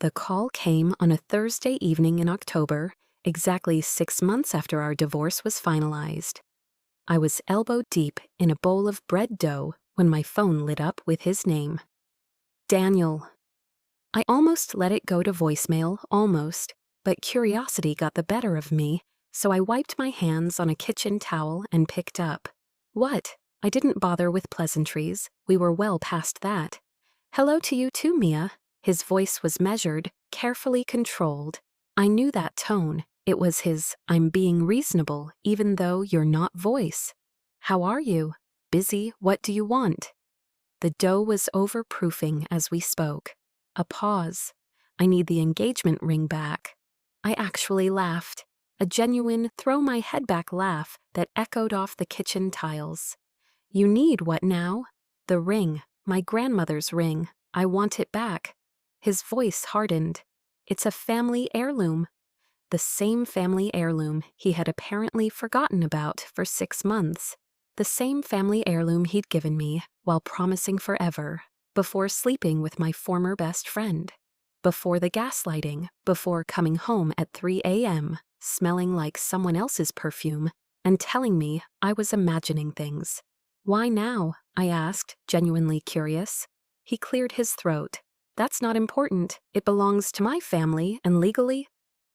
The call came on a Thursday evening in October, exactly 6 months after our divorce was finalized. I was elbow deep in a bowl of bread dough when my phone lit up with his name. Daniel. I almost let it go to voicemail, almost, but curiosity got the better of me, so I wiped my hands on a kitchen towel and picked up. What? I didn't bother with pleasantries. We were well past that. Hello to you too, Mia. His voice was measured, carefully controlled. I knew that tone. It was his, I'm being reasonable, even though you're not voice. How are you? Busy? What do you want? The dough was overproofing as we spoke. A pause. I need the engagement ring back. I actually laughed. A genuine throw-my-head-back laugh that echoed off the kitchen tiles. You need what now? The ring. My grandmother's ring. I want it back. His voice hardened. It's a family heirloom. The same family heirloom he had apparently forgotten about for 6 months. The same family heirloom he'd given me while promising forever, before sleeping with my former best friend. Before the gaslighting, before coming home at 3 a.m., smelling like someone else's perfume, and telling me I was imagining things. Why now? I asked, genuinely curious. He cleared his throat. That's not important. It belongs to my family, and legally?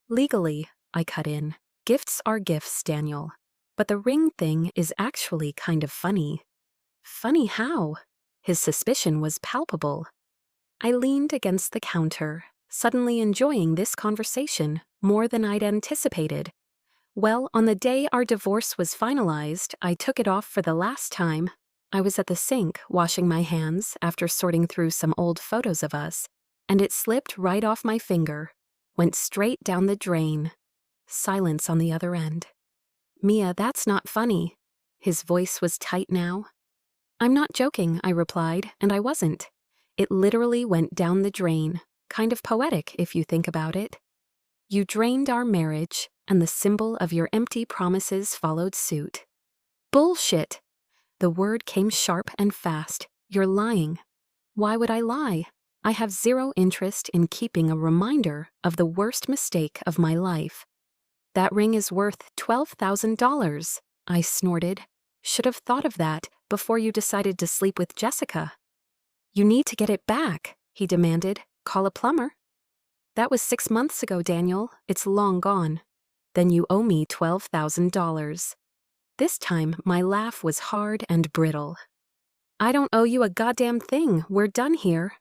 Legally, I cut in. Gifts are gifts, Daniel. But the ring thing is actually kind of funny. Funny how? His suspicion was palpable. I leaned against the counter, suddenly enjoying this conversation more than I'd anticipated. Well, on the day our divorce was finalized, I took it off for the last time. I was at the sink washing my hands after sorting through some old photos of us, and it slipped right off my finger, went straight down the drain. Silence on the other end. Mia, that's not funny. His voice was tight now. I'm not joking, I replied, and I wasn't. It literally went down the drain. Kind of poetic if you think about it. You drained our marriage, and the symbol of your empty promises followed suit. Bullshit! The word came sharp and fast. You're lying. Why would I lie? I have zero interest in keeping a reminder of the worst mistake of my life. That ring is worth $12,000, I snorted. Should have thought of that before you decided to sleep with Jessica. You need to get it back, he demanded. Call a plumber. That was 6 months ago, Daniel. It's long gone. Then you owe me $12,000. This time, my laugh was hard and brittle. I don't owe you a goddamn thing. We're done here.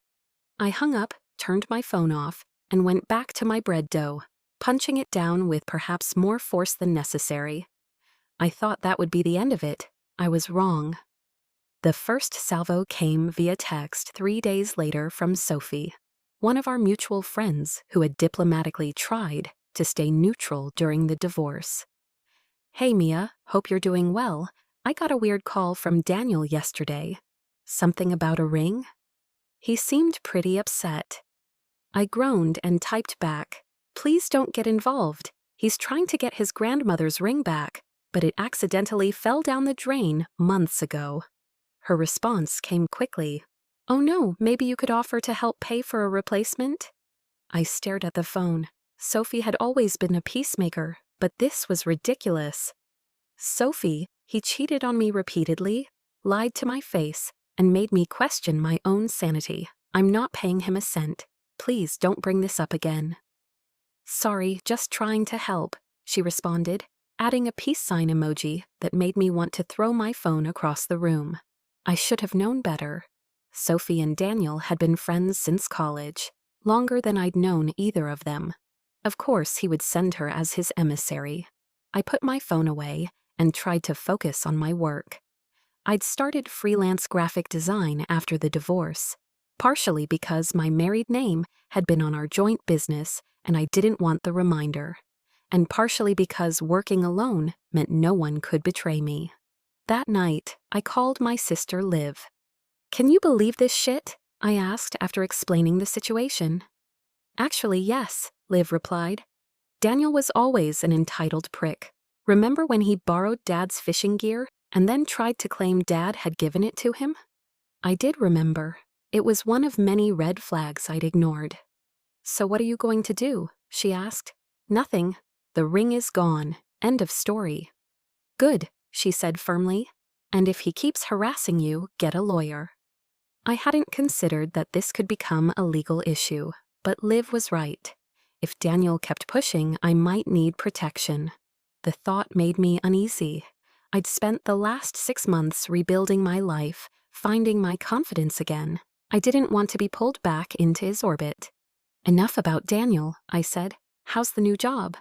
I hung up, turned my phone off, and went back to my bread dough, punching it down with perhaps more force than necessary. I thought that would be the end of it. I was wrong. The first salvo came via text 3 days later from Sophie, one of our mutual friends who had diplomatically tried to stay neutral during the divorce. Hey Mia, hope you're doing well. I got a weird call from Daniel yesterday. Something about a ring? He seemed pretty upset. I groaned and typed back, please don't get involved. He's trying to get his grandmother's ring back, but it accidentally fell down the drain months ago. Her response came quickly. Oh no, maybe you could offer to help pay for a replacement? I stared at the phone. Sophie had always been a peacemaker, but this was ridiculous. Sophie, he cheated on me repeatedly, lied to my face, and made me question my own sanity. I'm not paying him a cent. Please don't bring this up again. Sorry, just trying to help, she responded, adding a peace sign emoji that made me want to throw my phone across the room. I should have known better. Sophie and Daniel had been friends since college, longer than I'd known either of them. Of course, he would send her as his emissary. I put my phone away and tried to focus on my work. I'd started freelance graphic design after the divorce, partially because my married name had been on our joint business and I didn't want the reminder, and partially because working alone meant no one could betray me. That night, I called my sister Liv. Can you believe this shit? I asked after explaining the situation. Actually, yes, Liv replied. Daniel was always an entitled prick. Remember when he borrowed Dad's fishing gear and then tried to claim Dad had given it to him? I did remember. It was one of many red flags I'd ignored. "So what are you going to do?" she asked. "Nothing. The ring is gone. End of story." "Good," she said firmly. "And if he keeps harassing you, get a lawyer." I hadn't considered that this could become a legal issue, but Liv was right. If Daniel kept pushing, I might need protection. The thought made me uneasy. I'd spent the last 6 months rebuilding my life, finding my confidence again. I didn't want to be pulled back into his orbit. "Enough about Daniel," I said. "How's the new job?"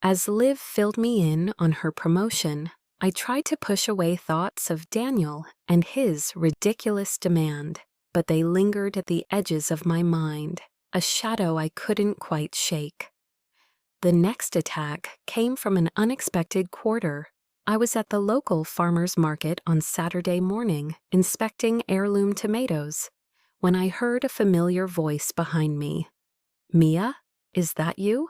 As Liv filled me in on her promotion, I tried to push away thoughts of Daniel and his ridiculous demand, but they lingered at the edges of my mind, a shadow I couldn't quite shake. The next attack came from an unexpected quarter. I was at the local farmer's market on Saturday morning, inspecting heirloom tomatoes, when I heard a familiar voice behind me. "Mia, is that you?"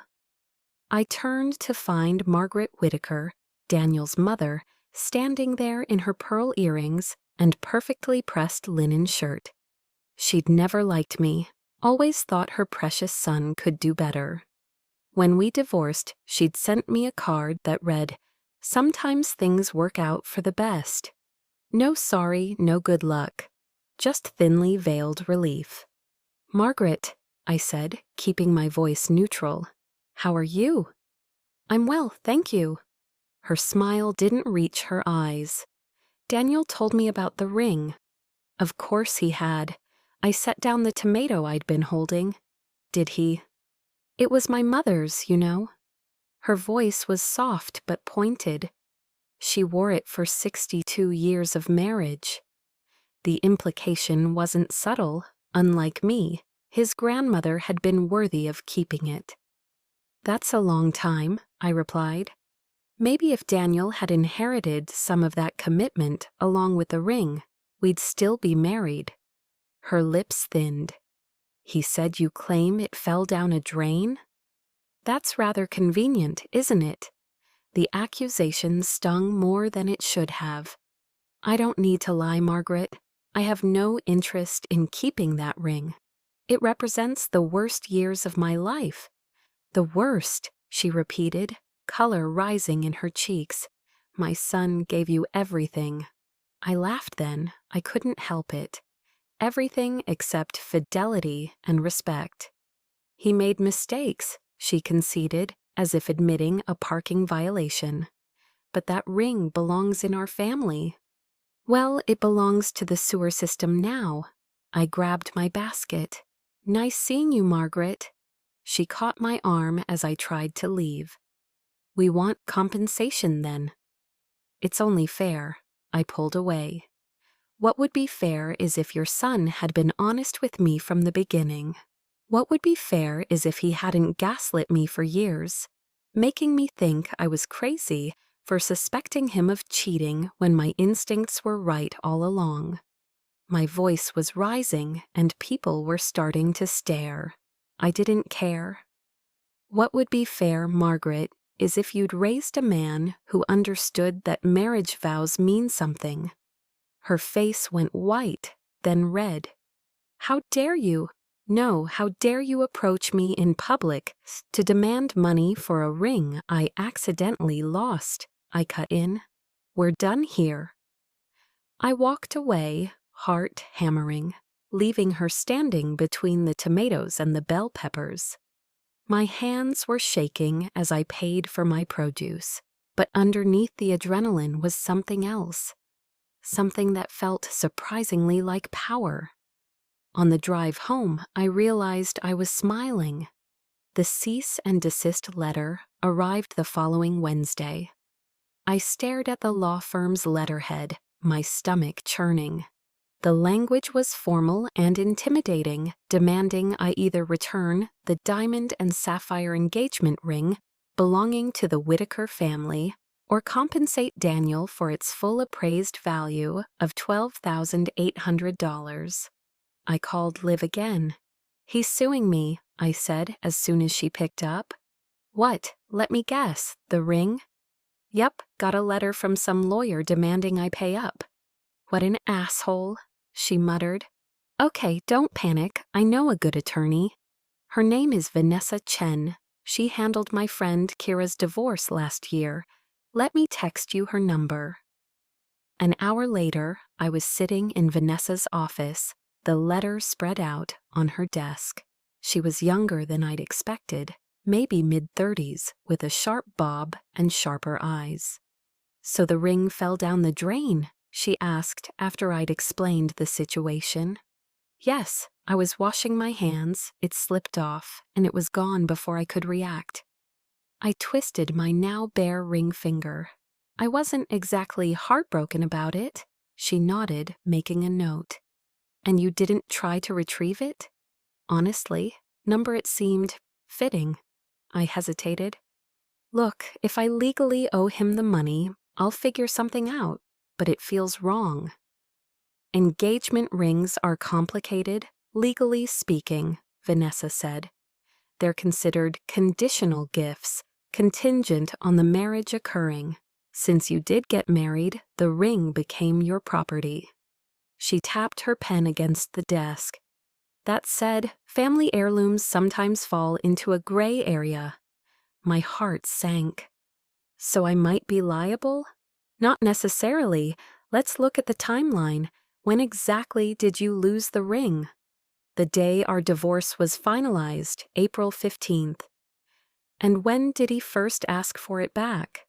I turned to find Margaret Whitaker, Daniel's mother, standing there in her pearl earrings and perfectly pressed linen shirt. She'd never liked me, always thought her precious son could do better. When we divorced, she'd sent me a card that read, "Sometimes things work out for the best. No sorry, no good luck. Just thinly veiled relief." "Margaret," I said, keeping my voice neutral. "How are you?" "I'm well, thank you." Her smile didn't reach her eyes. "Daniel told me about the ring." Of course he had. I set down the tomato I'd been holding. "Did he?" "It was my mother's, you know." Her voice was soft but pointed. "She wore it for 62 years of marriage." The implication wasn't subtle. Unlike me, his grandmother had been worthy of keeping it. "That's a long time," I replied. "Maybe if Daniel had inherited some of that commitment along with the ring, we'd still be married." Her lips thinned. "He said you claim it fell down a drain?" That's rather convenient, isn't it? The accusation stung more than it should have. "I don't need to lie, Margaret. I have no interest in keeping that ring. It represents the worst years of my life." "The worst," she repeated, color rising in her cheeks. "My son gave you everything." I laughed then. I couldn't help it. Everything except fidelity and respect. "He made mistakes," she conceded, as if admitting a parking violation. "But that ring belongs in our family." "Well, it belongs to the sewer system now." I grabbed my basket. "Nice seeing you, Margaret." She caught my arm as I tried to leave. "We want compensation then." "It's only fair." I pulled away. "What would be fair is if your son had been honest with me from the beginning. What would be fair is if he hadn't gaslit me for years, making me think I was crazy for suspecting him of cheating when my instincts were right all along." My voice was rising and people were starting to stare. I didn't care. "What would be fair, Margaret, is if you'd raised a man who understood that marriage vows mean something." Her face went white, then red. "How dare you? No, how dare you approach me in public to demand money for a ring I accidentally lost?" I cut in. "We're done here." I walked away, heart hammering, leaving her standing between the tomatoes and the bell peppers. My hands were shaking as I paid for my produce, but underneath the adrenaline was something else. Something that felt surprisingly like power. On the drive home, I realized I was smiling. The cease and desist letter arrived the following Wednesday. I stared at the law firm's letterhead, my stomach churning. The language was formal and intimidating, demanding I either return the diamond and sapphire engagement ring belonging to the Whitaker family or compensate Daniel for its full appraised value of $12,800. I called Liv again. "He's suing me," I said as soon as she picked up. "What? Let me guess. The ring?" "Yep, got a letter from some lawyer demanding I pay up." "What an asshole," she muttered. "Okay, don't panic. I know a good attorney. Her name is Vanessa Chen. She handled my friend Kira's divorce last year. Let me text you her number." An hour later, I was sitting in Vanessa's office, the letter spread out on her desk. She was younger than I'd expected, maybe mid-30s, with a sharp bob and sharper eyes. "So the ring fell down the drain?" she asked after I'd explained the situation. "Yes, I was washing my hands, it slipped off, and it was gone before I could react." I twisted my now bare ring finger. "I wasn't exactly heartbroken about it." She nodded, making a note. "And you didn't try to retrieve it?" "Honestly, number it seemed fitting." I hesitated. "Look, if I legally owe him the money, I'll figure something out, but it feels wrong." "Engagement rings are complicated, legally speaking," Vanessa said. "They're considered conditional gifts, contingent on the marriage occurring. Since you did get married, the ring became your property." She tapped her pen against the desk. "That said, family heirlooms sometimes fall into a gray area." My heart sank. "So I might be liable?" "Not necessarily. Let's look at the timeline. When exactly did you lose the ring?" "The day our divorce was finalized, April 15th. "And when did he first ask for it back?"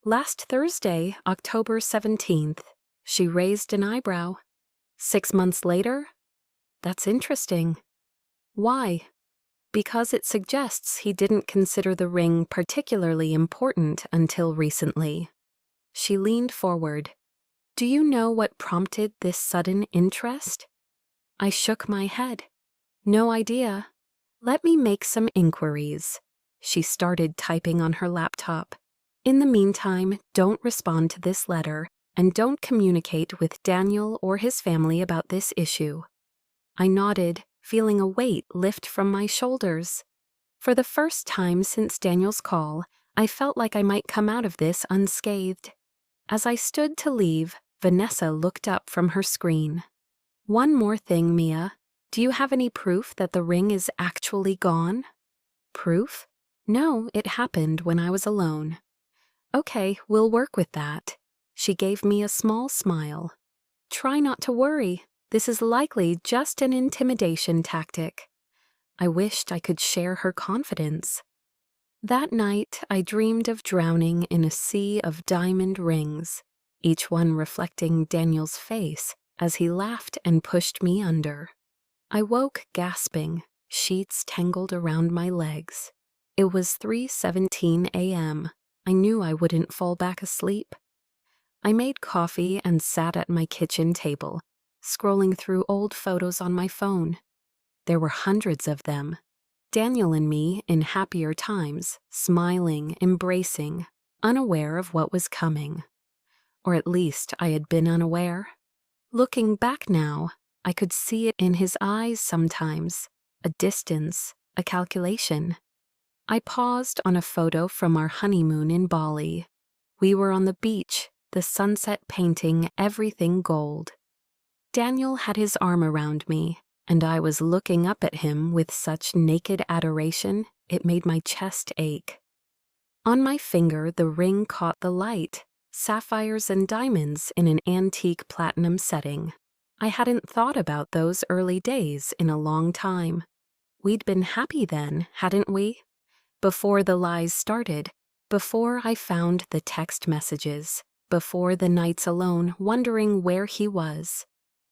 "Last Thursday, October 17th. She raised an eyebrow. "6 months later?" "That's interesting." "Why?" "Because it suggests he didn't consider the ring particularly important until recently." She leaned forward. "Do you know what prompted this sudden interest?" I shook my head. "No idea." "Let me make some inquiries." She started typing on her laptop. "In the meantime, don't respond to this letter, and don't communicate with Daniel or his family about this issue." I nodded, feeling a weight lift from my shoulders. For the first time since Daniel's call, I felt like I might come out of this unscathed. As I stood to leave, Vanessa looked up from her screen. "One more thing, Mia. Do you have any proof that the ring is actually gone?" "Proof? No, it happened when I was alone." "Okay, we'll work with that." She gave me a small smile. "Try not to worry. This is likely just an intimidation tactic." I wished I could share her confidence. That night, I dreamed of drowning in a sea of diamond rings, each one reflecting Daniel's face as he laughed and pushed me under. I woke gasping, sheets tangled around my legs. It was 3:17 a.m. I knew I wouldn't fall back asleep. I made coffee and sat at my kitchen table, scrolling through old photos on my phone. There were hundreds of them. Daniel and me in happier times, smiling, embracing, unaware of what was coming. Or at least I had been unaware. Looking back now, I could see it in his eyes sometimes, a distance, a calculation. I paused on a photo from our honeymoon in Bali. We were on the beach, the sunset painting everything gold. Daniel had his arm around me, and I was looking up at him with such naked adoration it made my chest ache. On my finger the ring caught the light, sapphires and diamonds in an antique platinum setting. I hadn't thought about those early days in a long time. We'd been happy then, hadn't we? Before the lies started, before I found the text messages, before the nights alone wondering where he was,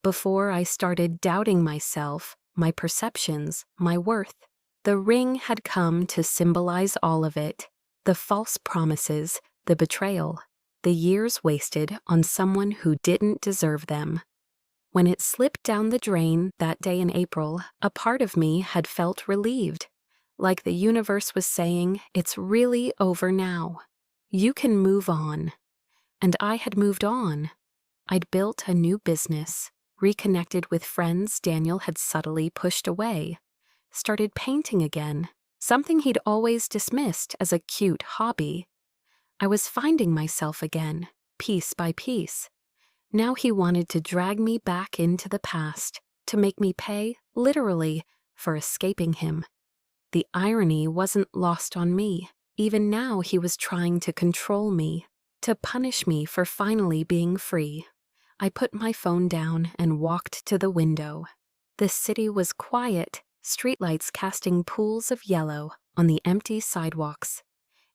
before I started doubting myself, my perceptions, my worth. The ring had come to symbolize all of it, the false promises, the betrayal, the years wasted on someone who didn't deserve them. When it slipped down the drain that day in April, a part of me had felt relieved, like the universe was saying, it's really over now. You can move on. And I had moved on. I'd built a new business, reconnected with friends Daniel had subtly pushed away, started painting again, something he'd always dismissed as a cute hobby. I was finding myself again, piece by piece. Now he wanted to drag me back into the past, to make me pay, literally, for escaping him. The irony wasn't lost on me. Even now he was trying to control me, to punish me for finally being free. I put my phone down and walked to the window. The city was quiet, streetlights casting pools of yellow on the empty sidewalks.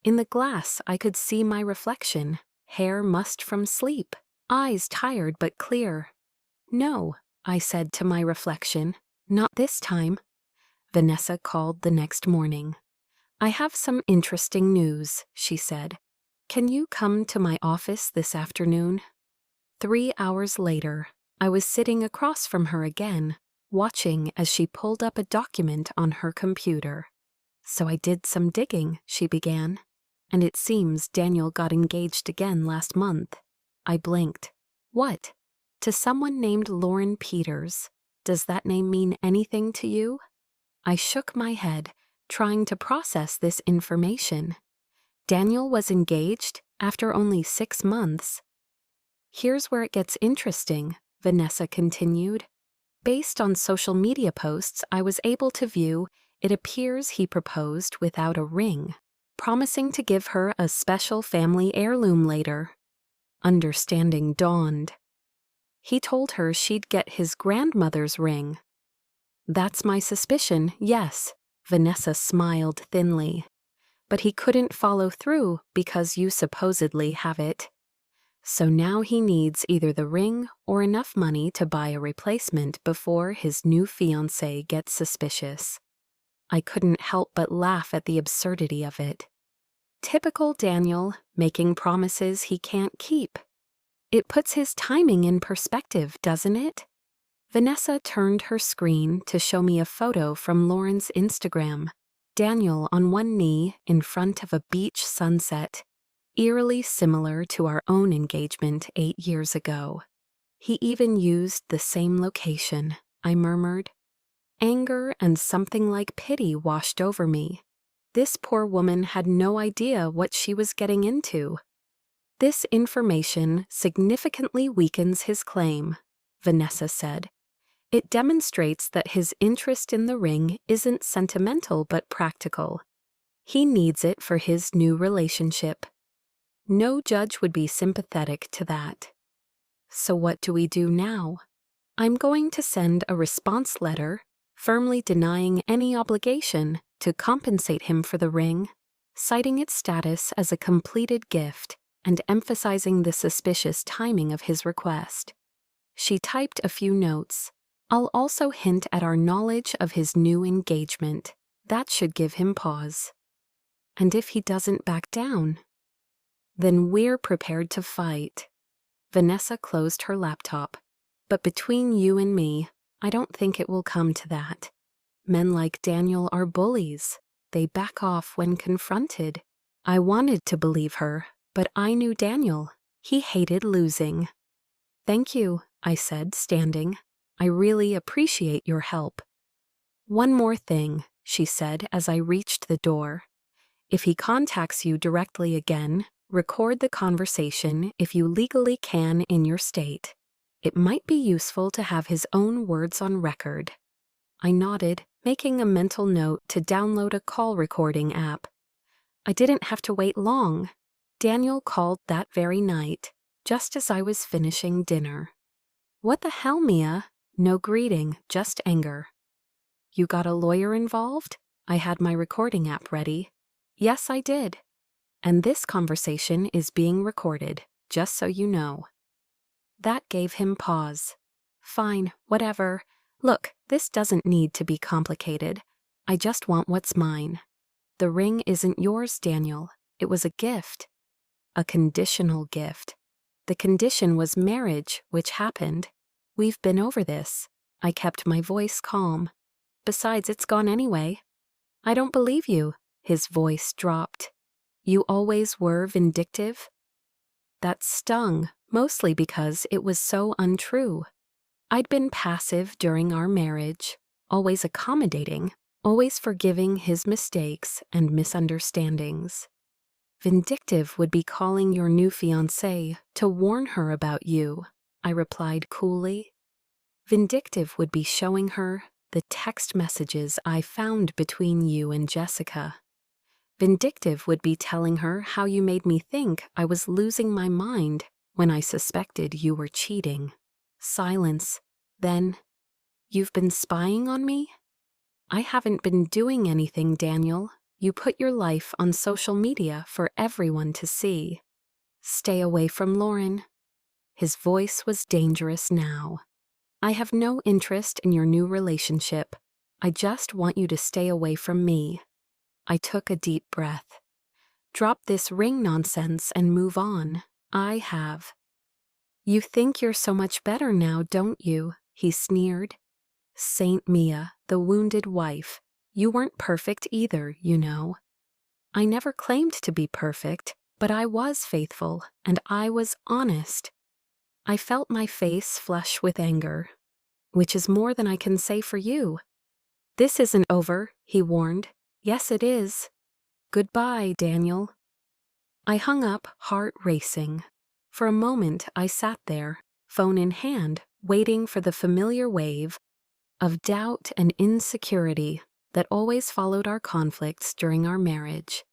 In the glass I could see my reflection, hair mussed from sleep, eyes tired but clear. No, I said to my reflection, not this time. Vanessa called the next morning. I have some interesting news, she said. Can you come to my office this afternoon? 3 hours later, I was sitting across from her again, watching as she pulled up a document on her computer. So I did some digging, she began. And it seems Daniel got engaged again last month. I blinked. What? To someone named Lauren Peters. Does that name mean anything to you? I shook my head, trying to process this information. Daniel was engaged after only 6 months. Here's where it gets interesting, Vanessa continued. Based on social media posts I was able to view, it appears he proposed without a ring, promising to give her a special family heirloom later. Understanding dawned. He told her she'd get his grandmother's ring. That's my suspicion, yes, Vanessa smiled thinly. But he couldn't follow through because you supposedly have it. So now he needs either the ring or enough money to buy a replacement before his new fiancée gets suspicious. I couldn't help but laugh at the absurdity of it. Typical Daniel, making promises he can't keep. It puts his timing in perspective, doesn't it? Vanessa turned her screen to show me a photo from Lauren's Instagram. Daniel on one knee in front of a beach sunset, eerily similar to our own engagement 8 years ago. He even used the same location, I murmured. Anger and something like pity washed over me. This poor woman had no idea what she was getting into. This information significantly weakens his claim, Vanessa said. It demonstrates that his interest in the ring isn't sentimental but practical. He needs it for his new relationship. No judge would be sympathetic to that. So what do we do now? I'm going to send a response letter, firmly denying any obligation to compensate him for the ring, citing its status as a completed gift and emphasizing the suspicious timing of his request. She typed a few notes. I'll also hint at our knowledge of his new engagement. That should give him pause. And if he doesn't back down, then we're prepared to fight. Vanessa closed her laptop. But between you and me, I don't think it will come to that. Men like Daniel are bullies. They back off when confronted. I wanted to believe her, but I knew Daniel. He hated losing. Thank you, I said, standing. I really appreciate your help. One more thing, she said as I reached the door. If he contacts you directly again, record the conversation if you legally can in your state. It might be useful to have his own words on record. I nodded, making a mental note to download a call recording app. I didn't have to wait long. Daniel called that very night, just as I was finishing dinner. What the hell, Mia? No greeting, just anger. You got a lawyer involved? I had my recording app ready. Yes, I did. And this conversation is being recorded, just so you know. That gave him pause. Fine, whatever. Look, this doesn't need to be complicated. I just want what's mine. The ring isn't yours, Daniel. It was a gift. A conditional gift. The condition was marriage, which happened. We've been over this. I kept my voice calm. Besides, it's gone anyway. I don't believe you. His voice dropped. You always were vindictive? That stung, mostly because it was so untrue. I'd been passive during our marriage, always accommodating, always forgiving his mistakes and misunderstandings. Vindictive would be calling your new fiancé to warn her about you, I replied coolly. Vindictive would be showing her the text messages I found between you and Jessica. Vindictive would be telling her how you made me think I was losing my mind when I suspected you were cheating. Silence. Then, you've been spying on me? I haven't been doing anything, Daniel. You put your life on social media for everyone to see. Stay away from Lauren. His voice was dangerous now. I have no interest in your new relationship. I just want you to stay away from me. I took a deep breath. Drop this ring nonsense and move on. I have. You think you're so much better now, don't you? He sneered. Saint Mia, the wounded wife. You weren't perfect either, you know. I never claimed to be perfect, but I was faithful, and I was honest. I felt my face flush with anger, which is more than I can say for you. This isn't over, he warned. Yes, it is. Goodbye, Daniel. I hung up, heart racing. For a moment, I sat there, phone in hand, waiting for the familiar wave of doubt and insecurity that always followed our conflicts during our marriage.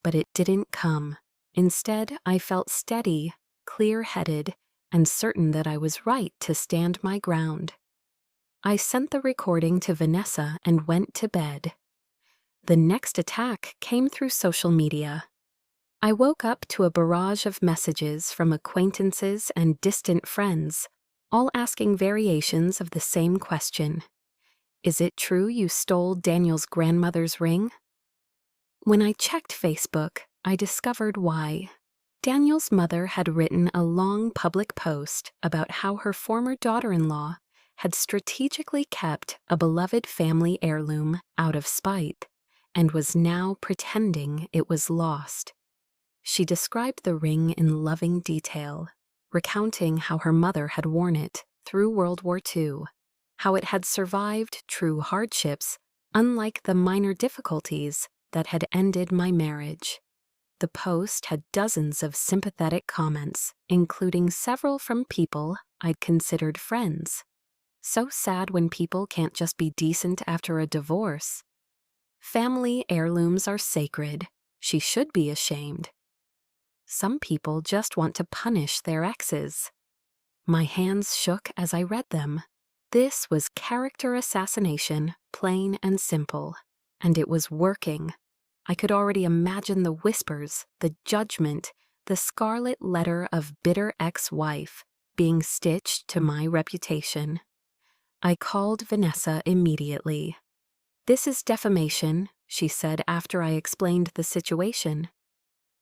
But it didn't come. Instead, I felt steady, clear-headed, and certain that I was right to stand my ground. I sent the recording to Vanessa and went to bed. The next attack came through social media. I woke up to a barrage of messages from acquaintances and distant friends, all asking variations of the same question. Is it true you stole Daniel's grandmother's ring? When I checked Facebook, I discovered why. Daniel's mother had written a long public post about how her former daughter-in-law had strategically kept a beloved family heirloom out of spite and was now pretending it was lost. She described the ring in loving detail, recounting how her mother had worn it through World War II, how it had survived true hardships, unlike the minor difficulties that had ended my marriage. The post had dozens of sympathetic comments, including several from people I'd considered friends. So sad when people can't just be decent after a divorce. Family heirlooms are sacred. She should be ashamed. Some people just want to punish their exes. My hands shook as I read them. This was character assassination, plain and simple. And it was working. I could already imagine the whispers, the judgment, the scarlet letter of bitter ex-wife being stitched to my reputation. I called Vanessa immediately. This is defamation, she said after I explained the situation.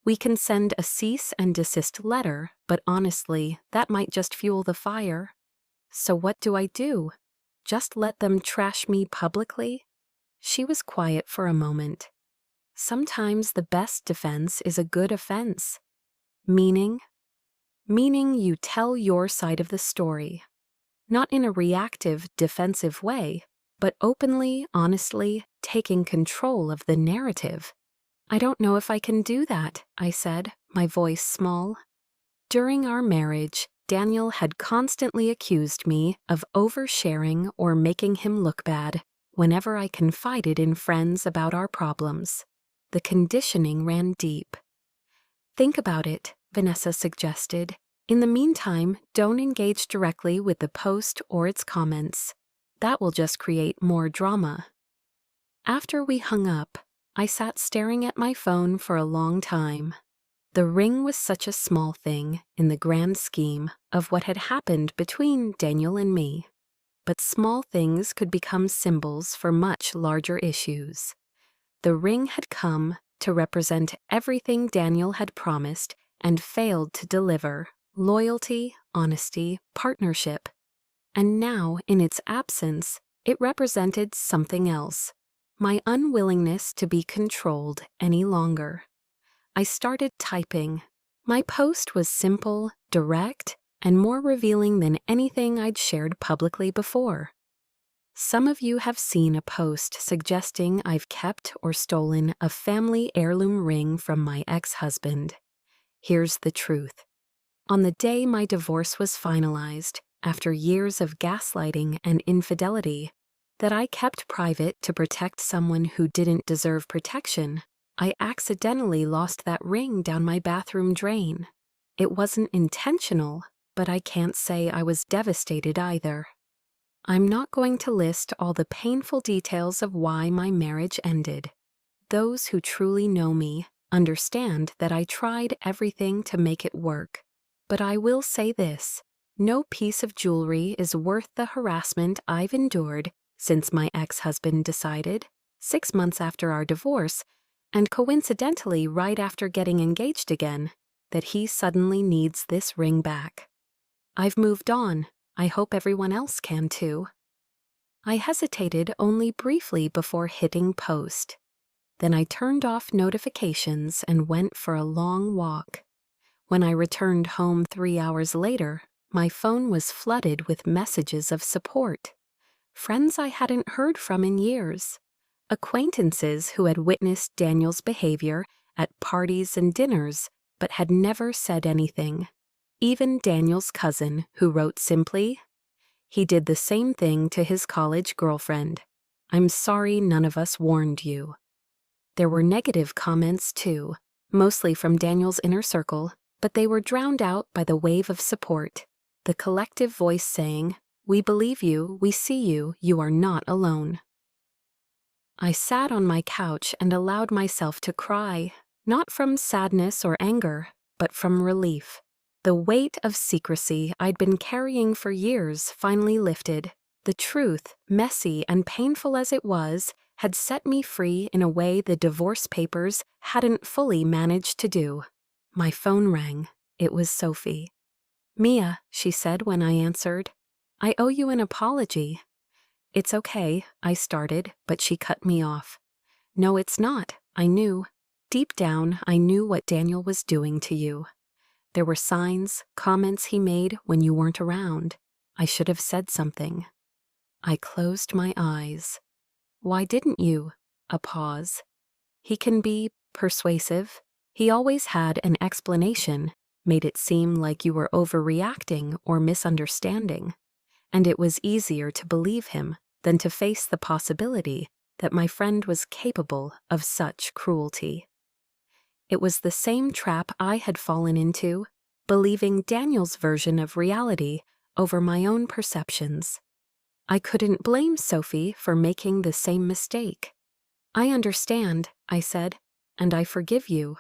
We can send a cease and desist letter, but honestly, that might just fuel the fire. So what do I do? Just let them trash me publicly? She was quiet for a moment. Sometimes the best defense is a good offense. Meaning you tell your side of the story. Not in a reactive, defensive way, but openly, honestly, taking control of the narrative. I don't know if I can do that, I said, my voice small. During our marriage, Daniel had constantly accused me of oversharing or making him look bad whenever I confided in friends about our problems. The conditioning ran deep. Think about it, Vanessa suggested. In the meantime, don't engage directly with the post or its comments. That will just create more drama. After we hung up, I sat staring at my phone for a long time. The ring was such a small thing in the grand scheme of what had happened between Daniel and me. But small things could become symbols for much larger issues. The ring had come to represent everything Daniel had promised and failed to deliver: loyalty, honesty, partnership. And now, in its absence, it represented something else: my unwillingness to be controlled any longer. I started typing. My post was simple, direct, and more revealing than anything I'd shared publicly before. Some of you have seen a post suggesting I've kept or stolen a family heirloom ring from my ex-husband. Here's the truth. On the day my divorce was finalized, after years of gaslighting and infidelity that I kept private to protect someone who didn't deserve protection, I accidentally lost that ring down my bathroom drain. It wasn't intentional, but I can't say I was devastated either. I'm not going to list all the painful details of why my marriage ended. Those who truly know me understand that I tried everything to make it work. But I will say this: no piece of jewelry is worth the harassment I've endured since my ex-husband decided, 6 months after our divorce, and coincidentally right after getting engaged again, that he suddenly needs this ring back. I've moved on. I hope everyone else can too. I hesitated only briefly before hitting post. Then I turned off notifications and went for a long walk. When I returned home 3 hours later, my phone was flooded with messages of support. Friends I hadn't heard from in years. Acquaintances who had witnessed Daniel's behavior at parties and dinners but had never said anything. Even Daniel's cousin, who wrote simply, "He did the same thing to his college girlfriend. I'm sorry none of us warned you." There were negative comments too, mostly from Daniel's inner circle, but they were drowned out by the wave of support, the collective voice saying, "We believe you, we see you, you are not alone." I sat on my couch and allowed myself to cry, not from sadness or anger, but from relief. The weight of secrecy I'd been carrying for years finally lifted. The truth, messy and painful as it was, had set me free in a way the divorce papers hadn't fully managed to do. My phone rang. It was Sophie. "Mia," she said when I answered, "I owe you an apology." "It's okay," I started, but she cut me off. "No, it's not," I knew. Deep down, I knew what Daniel was doing to you. There were signs, comments he made when you weren't around. I should have said something. I closed my eyes. "Why didn't you?" A pause. "He can be persuasive. He always had an explanation, made it seem like you were overreacting or misunderstanding. And it was easier to believe him than to face the possibility that my friend was capable of such cruelty." It was the same trap I had fallen into, believing Daniel's version of reality over my own perceptions. I couldn't blame Sophie for making the same mistake. "I understand," I said, "and I forgive you."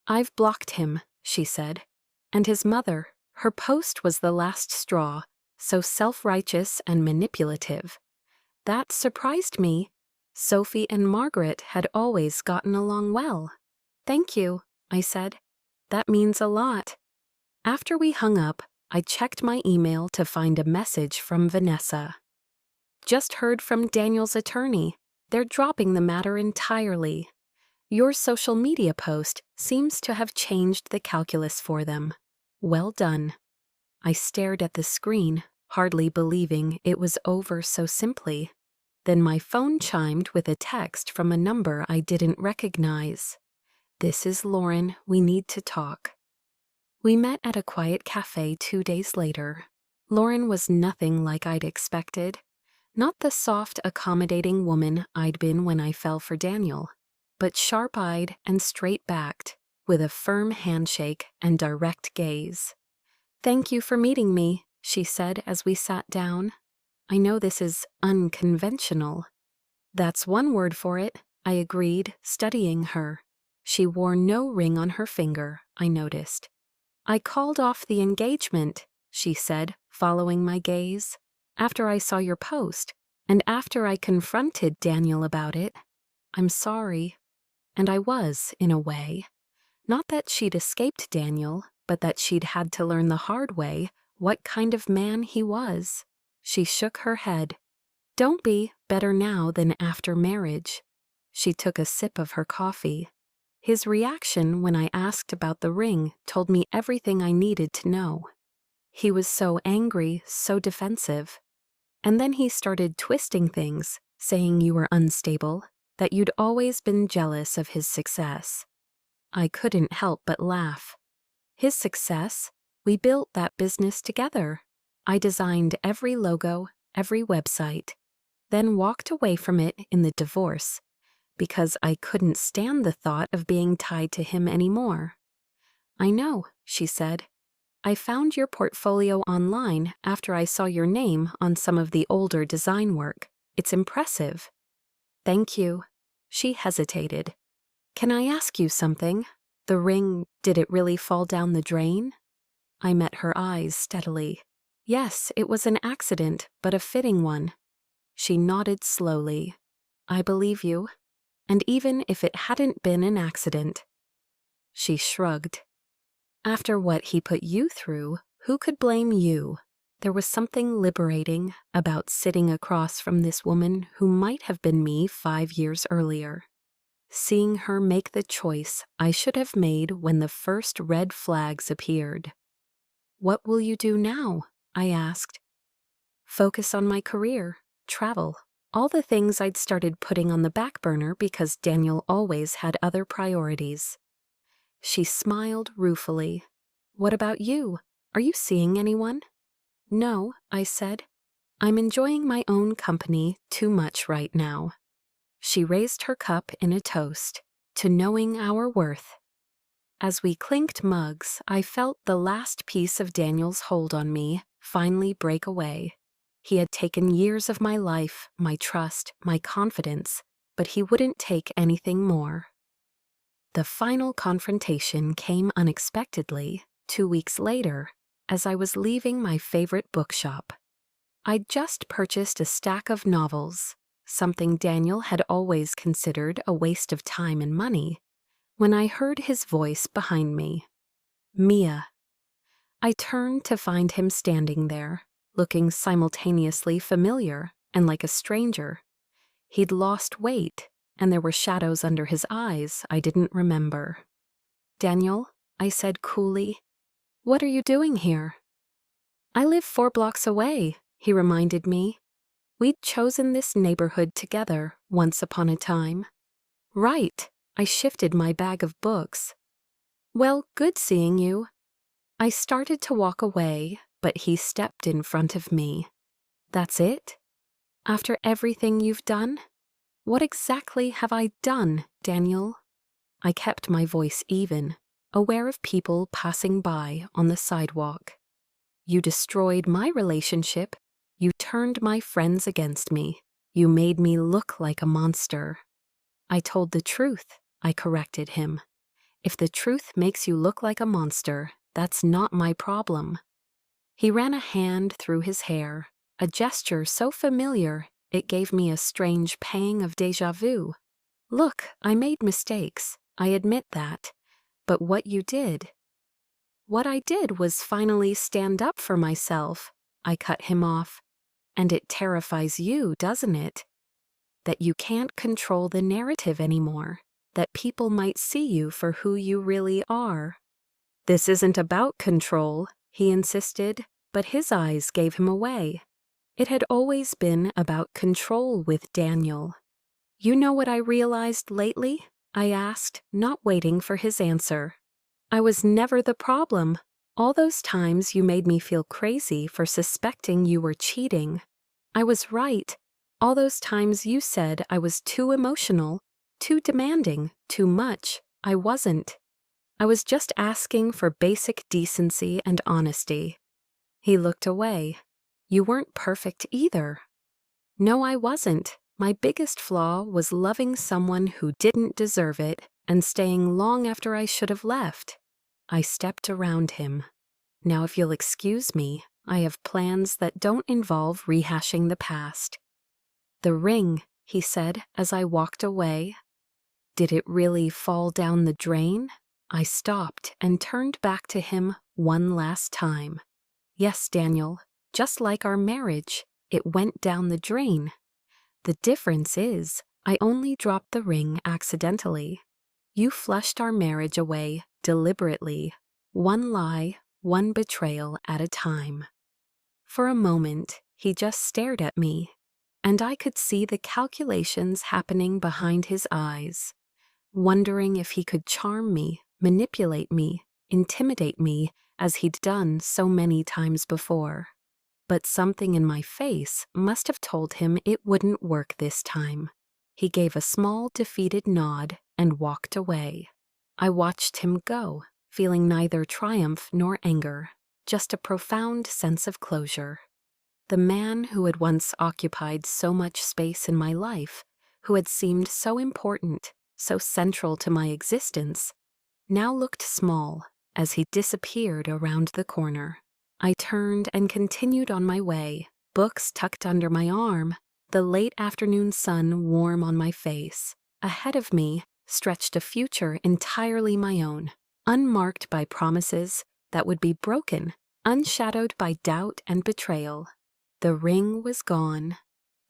"I've blocked him," she said. And his mother, her post was the last straw, so self-righteous and manipulative. That surprised me. Sophie and Margaret had always gotten along well. "Thank you," I said. "That means a lot." After we hung up, I checked my email to find a message from Vanessa. "Just heard from Daniel's attorney. They're dropping the matter entirely. Your social media post seems to have changed the calculus for them. Well done." I stared at the screen, hardly believing it was over so simply. Then my phone chimed with a text from a number I didn't recognize. "This is Lauren. We need to talk." We met at a quiet cafe 2 days later. Lauren was nothing like I'd expected. Not the soft, accommodating woman I'd been when I fell for Daniel, but sharp-eyed and straight-backed, with a firm handshake and direct gaze. "Thank you for meeting me," she said as we sat down. "I know this is unconventional." "That's one word for it," I agreed, studying her. She wore no ring on her finger, I noticed. "I called off the engagement," she said, following my gaze, "after I saw your post, and after I confronted Daniel about it. I'm sorry." And I was, in a way. Not that she'd escaped Daniel, but that she'd had to learn the hard way what kind of man he was. She shook her head. Don't be better now than after marriage. She took a sip of her coffee. His reaction when I asked about the ring told me everything I needed to know. He was so angry, so defensive. And then he started twisting things, saying you were unstable, that you'd always been jealous of his success. I couldn't help but laugh. His success? We built that business together. I designed every logo, every website, then walked away from it in the divorce because I couldn't stand the thought of being tied to him anymore. I know, she said. I found your portfolio online after I saw your name on some of the older design work. It's impressive. Thank you. She hesitated. Can I ask you something? The ring, did it really fall down the drain? I met her eyes steadily. Yes, it was an accident, but a fitting one. She nodded slowly. I believe you. And even if it hadn't been an accident. She shrugged. After what he put you through, who could blame you? There was something liberating about sitting across from this woman who might have been me 5 years earlier. Seeing her make the choice I should have made when the first red flags appeared. What will you do now? I asked. Focus on my career, travel, all the things I'd started putting on the back burner because Daniel always had other priorities. She smiled ruefully. What about you? Are you seeing anyone? No, I said. I'm enjoying my own company too much right now. She raised her cup in a toast to knowing our worth. As we clinked mugs, I felt the last piece of Daniel's hold on me finally break away. He had taken years of my life, my trust, my confidence, but he wouldn't take anything more. The final confrontation came unexpectedly 2 weeks later, as I was leaving my favorite bookshop. I'd just purchased a stack of novels, something Daniel had always considered a waste of time and money, when I heard his voice behind me. Mia. I turned to find him standing there, looking simultaneously familiar and like a stranger. He'd lost weight, and there were shadows under his eyes I didn't remember. Daniel, I said coolly, what are you doing here? I live 4 blocks away, he reminded me. We'd chosen this neighborhood together once upon a time. Right, I shifted my bag of books. Well, good seeing you. I started to walk away, but he stepped in front of me. That's it? After everything you've done? What exactly have I done, Daniel? I kept my voice even, aware of people passing by on the sidewalk. You destroyed my relationship. You turned my friends against me. You made me look like a monster. I told the truth, I corrected him. If the truth makes you look like a monster, that's not my problem. He ran a hand through his hair, a gesture so familiar it gave me a strange pang of déjà vu. Look, I made mistakes, I admit that. But what you did? What I did was finally stand up for myself. I cut him off. And it terrifies you, doesn't it? That you can't control the narrative anymore, that people might see you for who you really are. This isn't about control, he insisted, but his eyes gave him away. It had always been about control with Daniel. You know what I realized lately? I asked, not waiting for his answer. I was never the problem. All those times you made me feel crazy for suspecting you were cheating. I was right. All those times you said I was too emotional, too demanding, too much. I wasn't. I was just asking for basic decency and honesty. He looked away. You weren't perfect either. No, I wasn't. My biggest flaw was loving someone who didn't deserve it and staying long after I should have left. I stepped around him. Now, if you'll excuse me, I have plans that don't involve rehashing the past. The ring, he said as I walked away. Did it really fall down the drain? I stopped and turned back to him one last time. Yes, Daniel, just like our marriage, It went down the drain. The difference is, I only dropped the ring accidentally. You flushed our marriage away deliberately, one lie, one betrayal at a time. For a moment, he just stared at me, and I could see the calculations happening behind his eyes, wondering if he could charm me, manipulate me, intimidate me, as he'd done so many times before. But something in my face must have told him it wouldn't work this time. He gave a small, defeated nod and walked away. I watched him go, feeling neither triumph nor anger, just a profound sense of closure. The man who had once occupied so much space in my life, who had seemed so important, so central to my existence, now looked small as he disappeared around the corner. I turned and continued on my way, books tucked under my arm, the late afternoon sun warm on my face. Ahead of me stretched a future entirely my own, unmarked by promises that would be broken, unshadowed by doubt and betrayal. The ring was gone,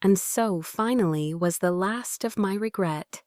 and so finally was the last of my regret.